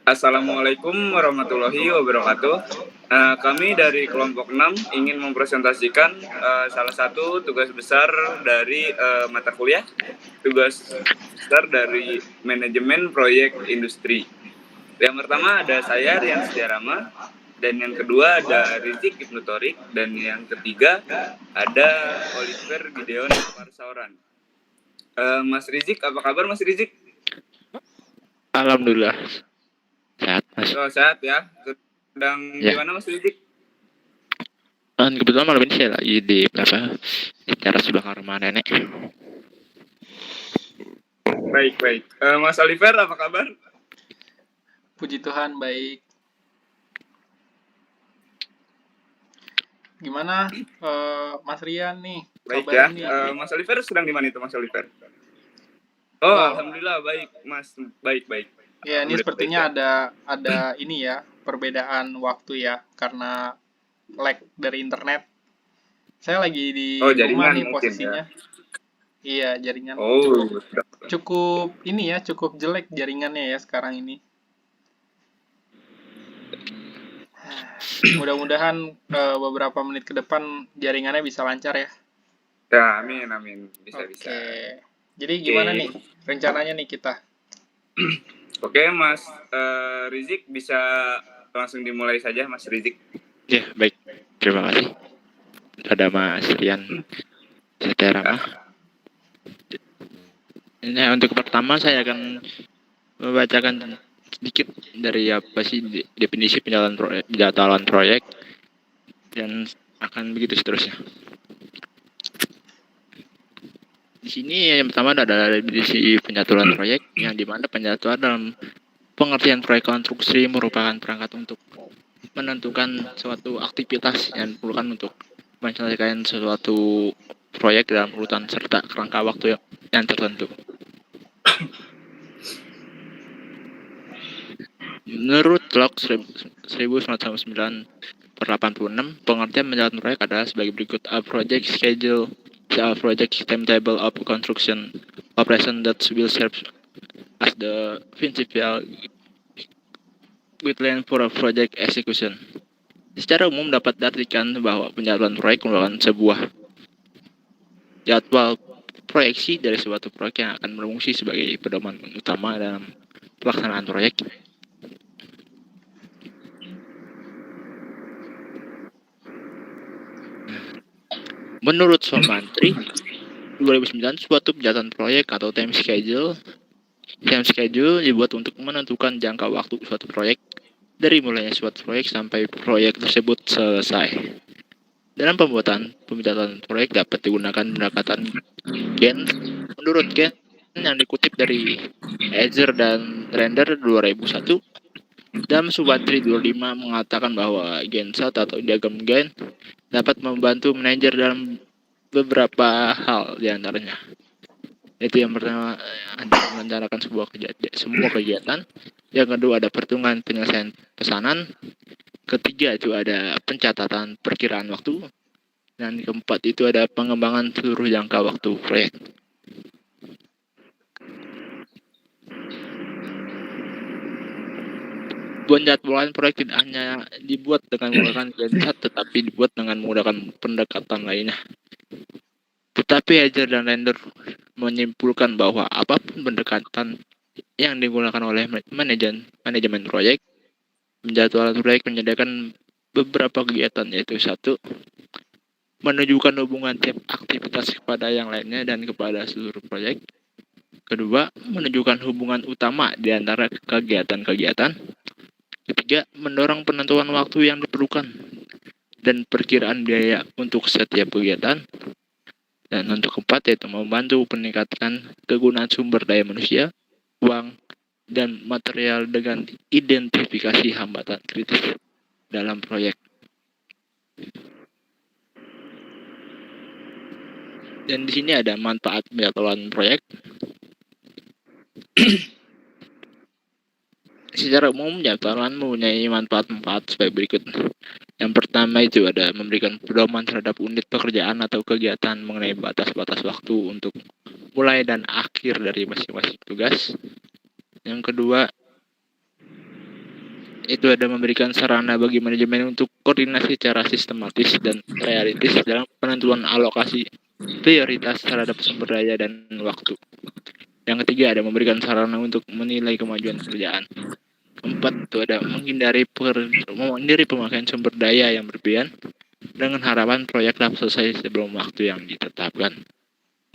Assalamualaikum warahmatullahi wabarakatuh. Kami dari kelompok 6 ingin mempresentasikan salah satu tugas besar dari mata kuliah, tugas besar dari manajemen proyek industri. Yang pertama ada saya Rian Setiarama, dan yang kedua ada Rizik Ibnu Thorik, dan yang ketiga ada Oliver Gideon Parsauran. Mas Rizik, apa kabar Mas Rizik? Alhamdulillah sehat Mas. Oh, sehat ya. Sedang Ya. di mana Mas Rizik? Kebetulan malam ini saya lagi di teras belakang rumah nenek. Baik. Mas Oliver, apa kabar? Puji Tuhan, baik. Gimana Mas Rian nih? Baik kabarnya ya. nih? Mas Oliver sedang di mana itu Mas Oliver? Oh, alhamdulillah baik Mas. Baik. Ya, ini sepertinya ada ini ya, perbedaan waktu ya, karena lag dari internet. Saya lagi di rumah nih posisinya. Ya. Iya, jaringan cukup ini ya, cukup jelek jaringannya ya sekarang ini. Mudah-mudahan beberapa menit ke depan jaringannya bisa lancar ya. Ya, amin. Bisa. Jadi gimana nih rencananya nih kita? Oke, Mas Rizik, bisa langsung dimulai saja Mas Rizik. Ya, baik. Terima kasih. Ada Mas Rian Setiarama. Nah, untuk pertama saya akan membacakan sedikit dari apa sih definisi penjadwalan proyek dan akan begitu seterusnya. Di sini yang pertama ada definisi penjadwalan proyek, yang dimana penjadwalan dalam pengertian proyek konstruksi merupakan perangkat untuk menentukan suatu aktivitas yang diperlukan untuk menyelesaikan suatu proyek dalam urutan serta kerangka waktu yang tertentu. Menurut Log 1909/86, pengertian penjadwalan proyek adalah sebagai berikut: a project schedule, a project timetable of construction operation that will serve as the principal guideline for a project execution. Secara umum dapat diartikan bahwa penjadwalan proyek merupakan sebuah jadwal proyeksi dari suatu proyek yang akan berfungsi sebagai pedoman utama dalam pelaksanaan proyek. Menurut Solmantri 2009, suatu penjadwalan proyek atau time schedule dibuat untuk menentukan jangka waktu suatu proyek dari mulainya suatu proyek sampai proyek tersebut selesai. Dalam pembuatan penjadwalan proyek dapat digunakan pendekatan Gantt. Menurut Gantt yang dikutip dari Ezer dan Render 2001, dalam Subantri 25 mengatakan bahwa Gantt chart atau diagram Gantt dapat membantu manajer dalam beberapa hal diantaranya. Itu yang pertama, ada merencanakan semua kegiatan. Yang kedua ada perhitungan penyelesaian pesanan. Ketiga itu ada pencatatan perkiraan waktu. Dan keempat itu ada pengembangan seluruh jangka waktu proyek. Penjadwalan proyek tidak hanya dibuat dengan menggunakan Gantt chart, tetapi dibuat dengan menggunakan pendekatan lainnya. Tetapi Ezer dan Render menyimpulkan bahwa apapun pendekatan yang digunakan oleh manajemen proyek, penjadwalan proyek menyediakan beberapa kegiatan, yaitu 1. Menunjukkan hubungan tiap aktivitas kepada yang lainnya dan kepada seluruh proyek. Kedua, menunjukkan hubungan utama di antara kegiatan-kegiatan. Ketiga, mendorong penentuan waktu yang diperlukan dan perkiraan biaya untuk setiap kegiatan. Dan untuk keempat, yaitu membantu peningkatan kegunaan sumber daya manusia, uang, dan material dengan identifikasi hambatan kritis dalam proyek. Dan di sini ada manfaat penjadwalan proyek. Secara umum, penjadwalan mempunyai manfaat-manfaat sebagai berikut. Yang pertama itu ada memberikan pedoman terhadap unit pekerjaan atau kegiatan mengenai batas-batas waktu untuk mulai dan akhir dari masing-masing tugas. Yang kedua, itu ada memberikan sarana bagi manajemen untuk koordinasi secara sistematis dan realistis dalam penentuan alokasi prioritas terhadap sumber daya dan waktu. Yang ketiga ada memberikan sarana untuk menilai kemajuan pekerjaan. Keempat itu ada menghindari pemakaian sumber daya yang berlebihan dengan harapan proyek dapat selesai sebelum waktu yang ditetapkan.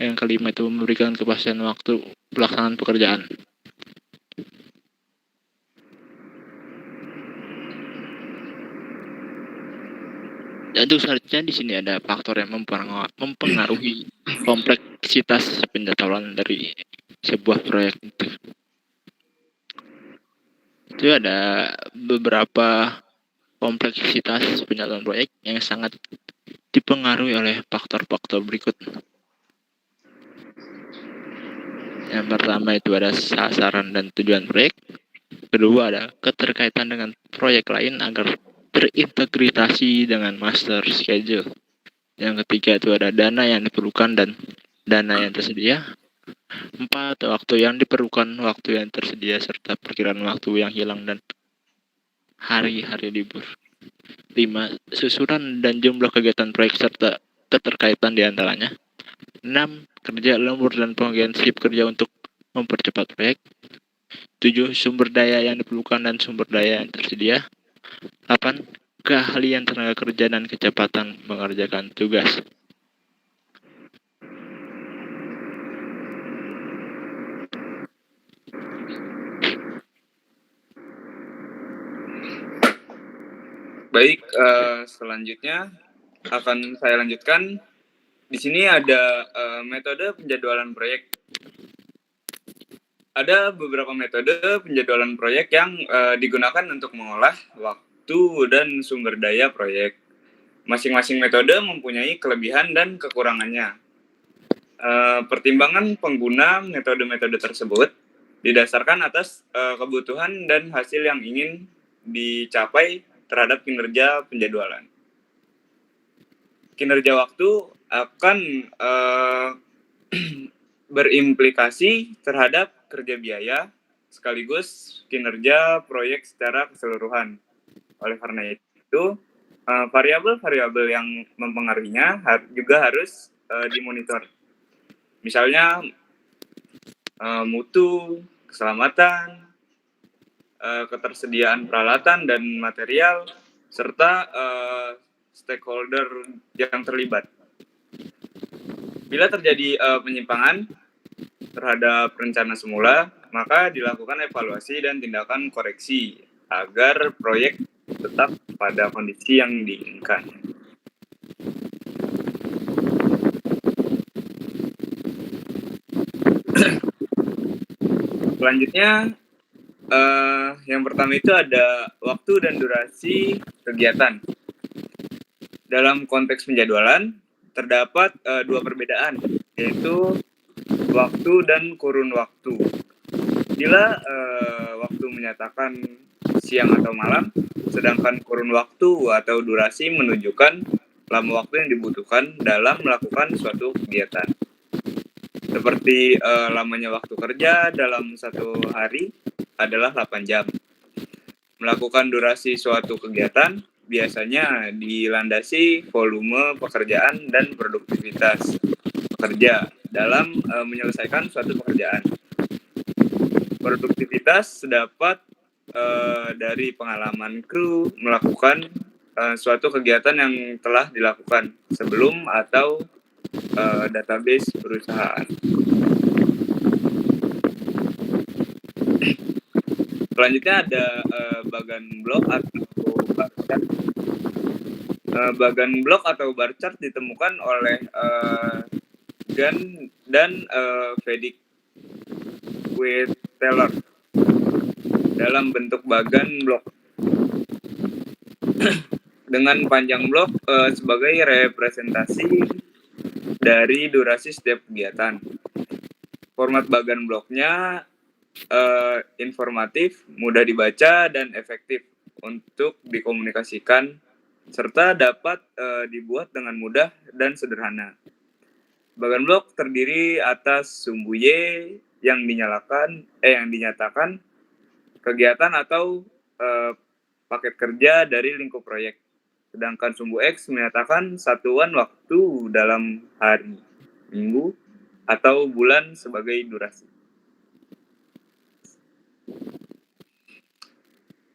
Yang kelima itu memberikan kepastian waktu pelaksanaan pekerjaan. Dan untuk selanjutnya di sini ada faktor yang mempengaruhi kompleksitas penjadwalan dari sebuah proyek itu. Itu ada beberapa kompleksitas penjadwalan proyek yang sangat dipengaruhi oleh faktor-faktor berikut. Yang pertama itu ada sasaran dan tujuan proyek. Kedua ada keterkaitan dengan proyek lain agar terintegrasi dengan master schedule. Yang ketiga itu ada dana yang diperlukan dan dana yang tersedia. 4. Waktu yang diperlukan, waktu yang tersedia, serta perkiraan waktu yang hilang dan hari-hari libur. 5. Susunan dan jumlah kegiatan proyek serta keterkaitan di antaranya. 6. Kerja lembur dan pembagian shift kerja untuk mempercepat proyek. 7. Sumber daya yang diperlukan dan sumber daya yang tersedia. 8. Keahlian tenaga kerja dan kecepatan mengerjakan tugas. Baik, selanjutnya akan saya lanjutkan. Di sini ada metode penjadwalan proyek. Ada beberapa metode penjadwalan proyek yang digunakan untuk mengolah waktu dan sumber daya proyek. Masing-masing metode mempunyai kelebihan dan kekurangannya. Pertimbangan pengguna metode-metode tersebut didasarkan atas kebutuhan dan hasil yang ingin dicapai terhadap kinerja penjadwalan. Kinerja waktu akan berimplikasi terhadap kerja biaya sekaligus kinerja proyek secara keseluruhan. Oleh karena itu, variabel-variabel yang mempengaruhinya juga harus dimonitor. Misalnya mutu, keselamatan, ketersediaan peralatan dan material, serta stakeholder yang terlibat. Bila terjadi penyimpangan terhadap rencana semula, maka dilakukan evaluasi dan tindakan koreksi agar proyek tetap pada kondisi yang diinginkan. Selanjutnya, yang pertama itu ada waktu dan durasi kegiatan. Dalam konteks penjadwalan, terdapat dua perbedaan, yaitu waktu dan kurun waktu. Bila waktu menyatakan siang atau malam, sedangkan kurun waktu atau durasi menunjukkan lama waktu yang dibutuhkan dalam melakukan suatu kegiatan. Seperti lamanya waktu kerja dalam satu hari adalah 8 jam. Melakukan durasi suatu kegiatan biasanya dilandasi volume pekerjaan dan produktivitas pekerja dalam menyelesaikan suatu pekerjaan. Produktivitas dapat dari pengalaman kru melakukan suatu kegiatan yang telah dilakukan sebelum atau database perusahaan. Selanjutnya ada bagan blok atau bar chart. Bagan blok atau bar chart ditemukan oleh Gunn dan Vedic with Taylor dalam bentuk bagan blok dengan panjang blok sebagai representasi dari durasi setiap kegiatan. Format bagan bloknya informatif, mudah dibaca, dan efektif untuk dikomunikasikan serta dapat dibuat dengan mudah dan sederhana. Bagan blok terdiri atas sumbu Y yang dinyatakan kegiatan atau paket kerja dari lingkup proyek. Sedangkan sumbu X menyatakan satuan waktu dalam hari, minggu, atau bulan sebagai durasi.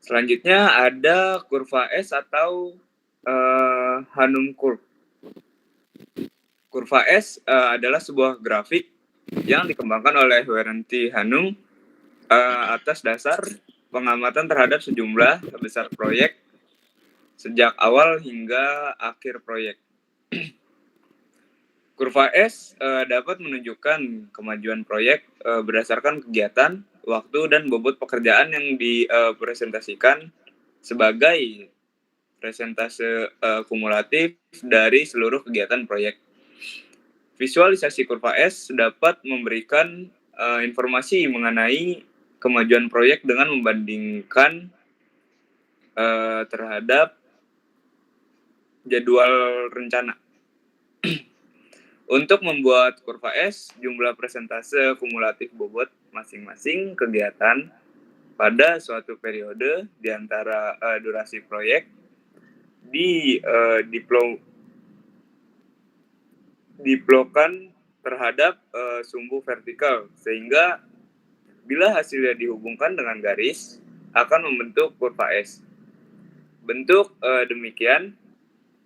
Selanjutnya ada kurva S atau Hanum Curve. Kurva S adalah sebuah grafik yang dikembangkan oleh Werenty Hanum atas dasar pengamatan terhadap sejumlah besar proyek sejak awal hingga akhir proyek. Kurva S dapat menunjukkan kemajuan proyek berdasarkan kegiatan, waktu, dan bobot pekerjaan yang dipresentasikan sebagai presentase kumulatif dari seluruh kegiatan proyek. Visualisasi kurva S dapat memberikan informasi mengenai kemajuan proyek dengan membandingkan terhadap jadwal rencana. Untuk membuat kurva S, jumlah persentase kumulatif bobot masing-masing kegiatan pada suatu periode di antara durasi proyek diplotkan terhadap sumbu vertikal, sehingga bila hasilnya dihubungkan dengan garis akan membentuk kurva S. Bentuk demikian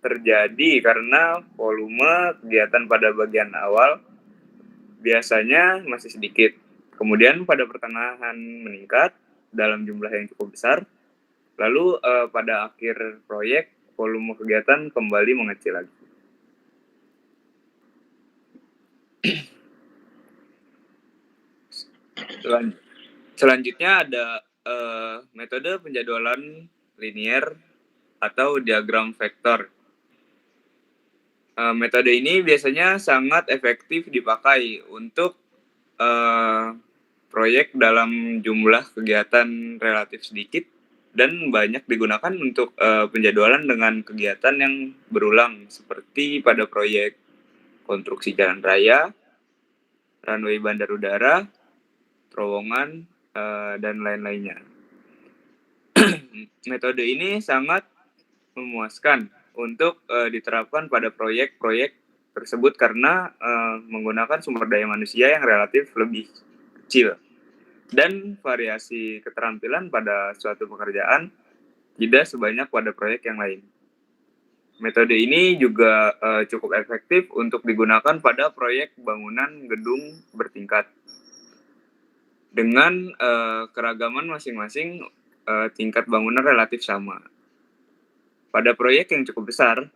terjadi karena volume kegiatan pada bagian awal biasanya masih sedikit, kemudian pada pertengahan meningkat dalam jumlah yang cukup besar, lalu pada akhir proyek volume kegiatan kembali mengecil lagi. Selanjutnya ada metode penjadwalan linier atau diagram vektor. Metode ini biasanya sangat efektif dipakai untuk proyek dalam jumlah kegiatan relatif sedikit dan banyak digunakan untuk penjadwalan dengan kegiatan yang berulang seperti pada proyek konstruksi jalan raya, runway bandar udara, terowongan, dan lain-lainnya. Metode ini sangat memuaskan untuk diterapkan pada proyek-proyek tersebut karena menggunakan sumber daya manusia yang relatif lebih kecil dan variasi keterampilan pada suatu pekerjaan tidak sebanyak pada proyek yang lain. Metode ini juga cukup efektif untuk digunakan pada proyek bangunan gedung bertingkat dengan keragaman masing-masing tingkat bangunan relatif sama. Pada proyek yang cukup besar,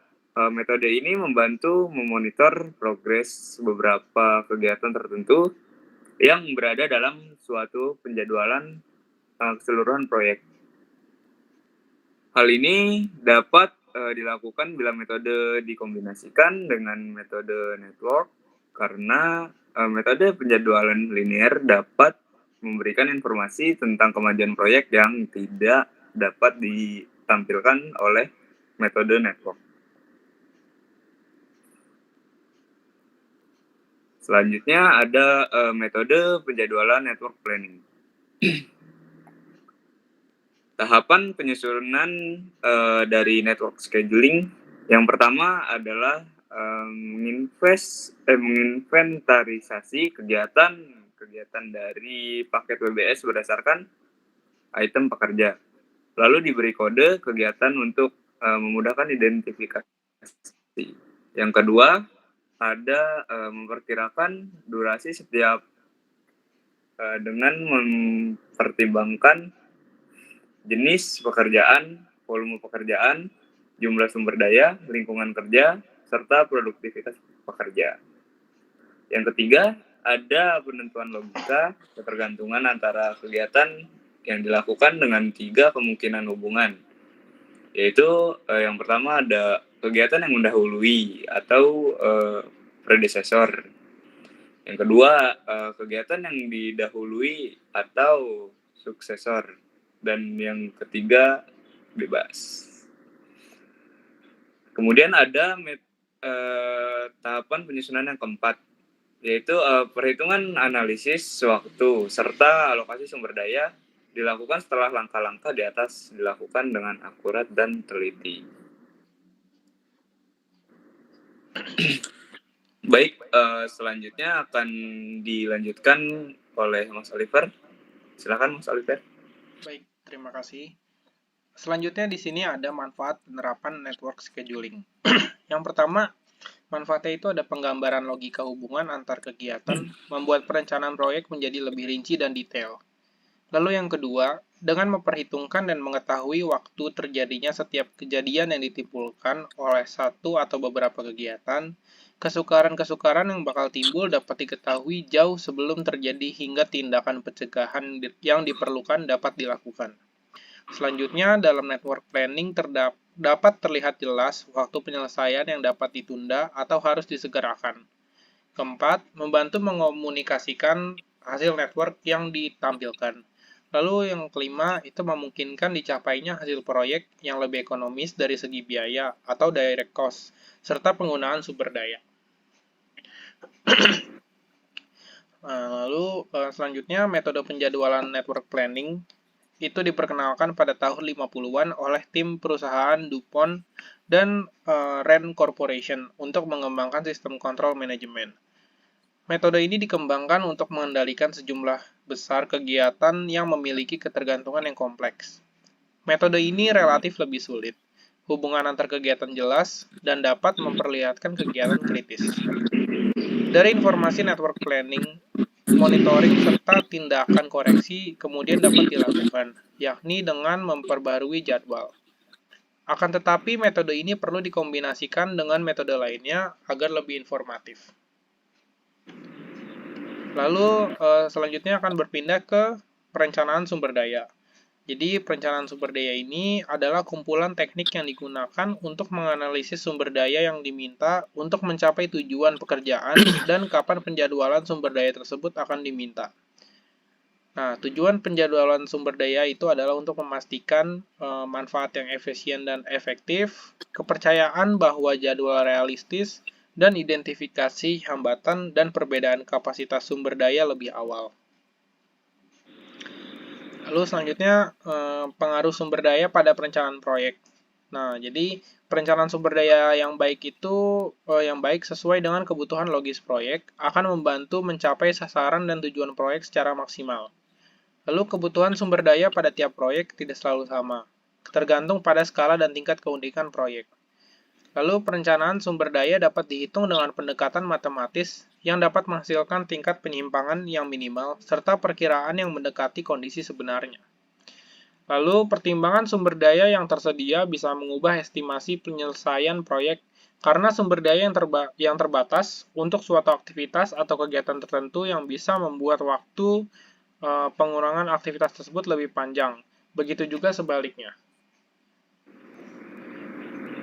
metode ini membantu memonitor progres beberapa kegiatan tertentu yang berada dalam suatu penjadwalan keseluruhan proyek. Hal ini dapat dilakukan bila metode dikombinasikan dengan metode network, karena metode penjadwalan linear dapat memberikan informasi tentang kemajuan proyek yang tidak dapat ditampilkan oleh metode network. Selanjutnya ada metode penjadwalan network planning. Tahapan penyusunan dari network scheduling yang pertama adalah menginventarisasi kegiatan dari paket WBS berdasarkan item pekerja. Lalu diberi kode kegiatan untuk memudahkan identifikasi. Yang kedua, ada memperkirakan durasi setiap dengan mempertimbangkan jenis pekerjaan, volume pekerjaan, jumlah sumber daya, lingkungan kerja, serta produktivitas pekerja. Yang ketiga, ada penentuan logika ketergantungan antara kegiatan yang dilakukan dengan 3 kemungkinan hubungan, yaitu yang pertama ada kegiatan yang mendahului atau predesesor. Yang kedua, kegiatan yang didahului atau suksesor. Dan yang ketiga, bebas. Kemudian ada tahapan penyusunan yang keempat, yaitu perhitungan analisis waktu serta alokasi sumber daya dilakukan setelah langkah-langkah di atas dilakukan dengan akurat dan teliti. Baik, selanjutnya akan dilanjutkan oleh Mas Oliver. Silakan Mas Oliver. Baik, terima kasih. Selanjutnya di sini ada manfaat penerapan network scheduling. Yang pertama, manfaatnya itu ada penggambaran logika hubungan antar kegiatan, membuat perencanaan proyek menjadi lebih rinci dan detail. Lalu yang kedua, dengan memperhitungkan dan mengetahui waktu terjadinya setiap kejadian yang ditimbulkan oleh satu atau beberapa kegiatan, kesukaran-kesukaran yang bakal timbul dapat diketahui jauh sebelum terjadi hingga tindakan pencegahan yang diperlukan dapat dilakukan. Selanjutnya, dalam network planning dapat terlihat jelas waktu penyelesaian yang dapat ditunda atau harus disegerakan. Keempat, membantu mengomunikasikan hasil network yang ditampilkan. Lalu yang kelima, itu memungkinkan dicapainya hasil proyek yang lebih ekonomis dari segi biaya atau direct cost, serta penggunaan sumber daya. Lalu selanjutnya, metode penjadwalan network planning itu diperkenalkan pada tahun 50-an oleh tim perusahaan DuPont dan Rand Corporation untuk mengembangkan sistem kontrol manajemen. Metode ini dikembangkan untuk mengendalikan sejumlah besar kegiatan yang memiliki ketergantungan yang kompleks. Metode ini relatif lebih sulit, hubungan antar kegiatan jelas, dan dapat memperlihatkan kegiatan kritis. Dari informasi network planning, monitoring serta tindakan koreksi kemudian dapat dilakukan, yakni dengan memperbarui jadwal. Akan tetapi, metode ini perlu dikombinasikan dengan metode lainnya agar lebih informatif. Lalu, selanjutnya akan berpindah ke perencanaan sumber daya. Jadi, perencanaan sumber daya ini adalah kumpulan teknik yang digunakan untuk menganalisis sumber daya yang diminta untuk mencapai tujuan pekerjaan dan kapan penjadwalan sumber daya tersebut akan diminta. Nah, tujuan penjadwalan sumber daya itu adalah untuk memastikan manfaat yang efisien dan efektif, kepercayaan bahwa jadwal realistis, dan identifikasi hambatan dan perbedaan kapasitas sumber daya lebih awal. Lalu selanjutnya, pengaruh sumber daya pada perencanaan proyek. Nah, jadi perencanaan sumber daya yang baik itu yang baik sesuai dengan kebutuhan logis proyek akan membantu mencapai sasaran dan tujuan proyek secara maksimal. Lalu kebutuhan sumber daya pada tiap proyek tidak selalu sama, tergantung pada skala dan tingkat keunikan proyek. Lalu perencanaan sumber daya dapat dihitung dengan pendekatan matematis yang dapat menghasilkan tingkat penyimpangan yang minimal serta perkiraan yang mendekati kondisi sebenarnya. Lalu pertimbangan sumber daya yang tersedia bisa mengubah estimasi penyelesaian proyek karena sumber daya yang terbatas untuk suatu aktivitas atau kegiatan tertentu yang bisa membuat waktu pengurangan aktivitas tersebut lebih panjang. Begitu juga sebaliknya.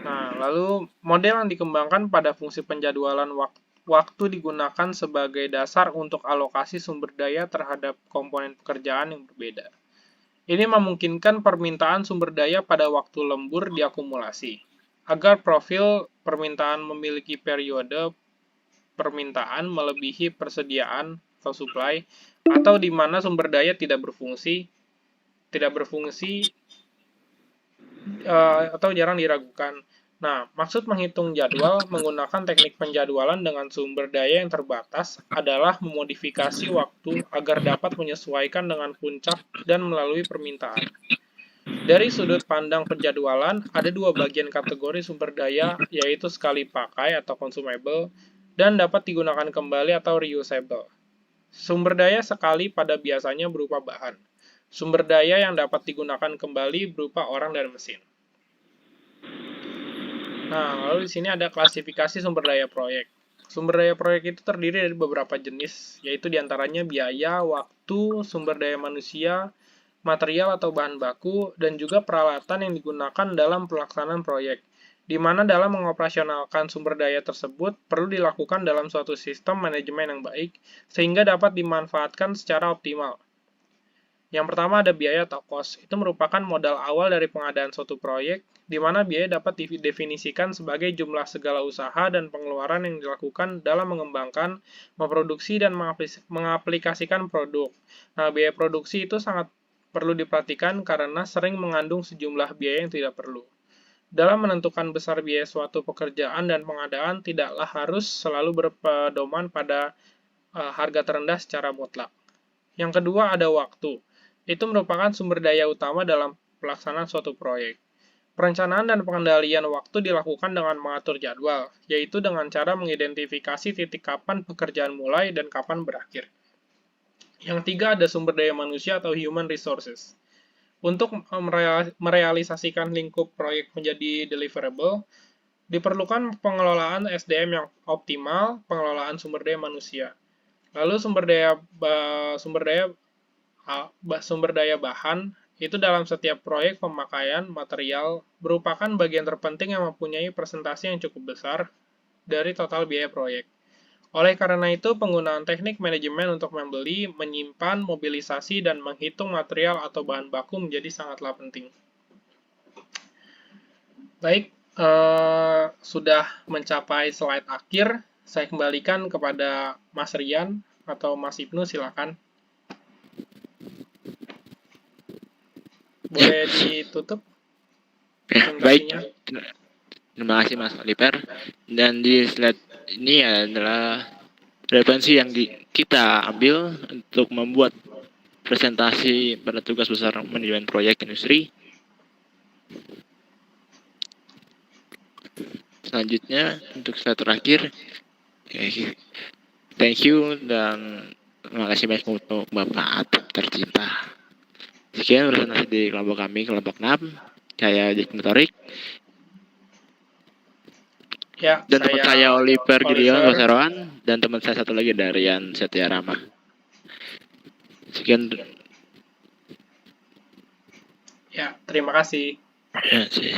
Nah, lalu model yang dikembangkan pada fungsi penjadwalan waktu digunakan sebagai dasar untuk alokasi sumber daya terhadap komponen pekerjaan yang berbeda. Ini memungkinkan permintaan sumber daya pada waktu lembur diakumulasi, agar profil permintaan memiliki periode permintaan melebihi persediaan atau supply, atau di mana sumber daya tidak berfungsi atau jarang diragukan. Nah, maksud menghitung jadwal menggunakan teknik penjadwalan dengan sumber daya yang terbatas adalah memodifikasi waktu agar dapat menyesuaikan dengan puncak dan melalui permintaan. Dari sudut pandang penjadwalan, ada dua bagian kategori sumber daya, yaitu sekali pakai atau consumable, dan dapat digunakan kembali atau reusable. Sumber daya sekali pada biasanya berupa bahan. Sumber daya yang dapat digunakan kembali berupa orang dan mesin. Nah, lalu di sini ada klasifikasi sumber daya proyek. Sumber daya proyek itu terdiri dari beberapa jenis, yaitu diantaranya biaya, waktu, sumber daya manusia, material atau bahan baku, dan juga peralatan yang digunakan dalam pelaksanaan proyek, di mana dalam mengoperasionalkan sumber daya tersebut perlu dilakukan dalam suatu sistem manajemen yang baik, sehingga dapat dimanfaatkan secara optimal. Yang pertama ada biaya atau cost. Itu merupakan modal awal dari pengadaan suatu proyek, di mana biaya dapat didefinisikan sebagai jumlah segala usaha dan pengeluaran yang dilakukan dalam mengembangkan, memproduksi, dan mengaplikasikan produk. Nah, biaya produksi itu sangat perlu diperhatikan karena sering mengandung sejumlah biaya yang tidak perlu. Dalam menentukan besar biaya suatu pekerjaan dan pengadaan, tidaklah harus selalu berpedoman pada harga terendah secara mutlak. Yang kedua ada waktu. Itu merupakan sumber daya utama dalam pelaksanaan suatu proyek. Perencanaan dan pengendalian waktu dilakukan dengan mengatur jadwal, yaitu dengan cara mengidentifikasi titik kapan pekerjaan mulai dan kapan berakhir. Yang tiga ada sumber daya manusia atau human resources. Untuk merealisasikan lingkup proyek menjadi deliverable, diperlukan pengelolaan SDM yang optimal, pengelolaan sumber daya manusia. Lalu sumber daya bahan itu dalam setiap proyek pemakaian material merupakan bagian terpenting yang mempunyai presentasi yang cukup besar dari total biaya proyek. Oleh karena itu, penggunaan teknik manajemen untuk membeli, menyimpan, mobilisasi, dan menghitung material atau bahan baku menjadi sangatlah penting. Baik, sudah mencapai slide akhir. Saya kembalikan kepada Mas Rian atau Mas Ibnu, silakan. Boleh ditutup? Baik, terima kasih Mas Oliver. Dan di slide ini adalah referensi yang kita ambil untuk membuat presentasi pada tugas besar manajemen proyek industri. Selanjutnya untuk slide terakhir, thank you dan terima kasih banyak untuk Bapak tercinta. Sekian presentasi di kelompok kami, kelompok 6. Saya Jack Motorik. Ya, dan teman saya Oliver Gideon Waseroan. Dan teman saya satu lagi Darian Setia Rama. Sekian. Ya, terima kasih. Ya, sih.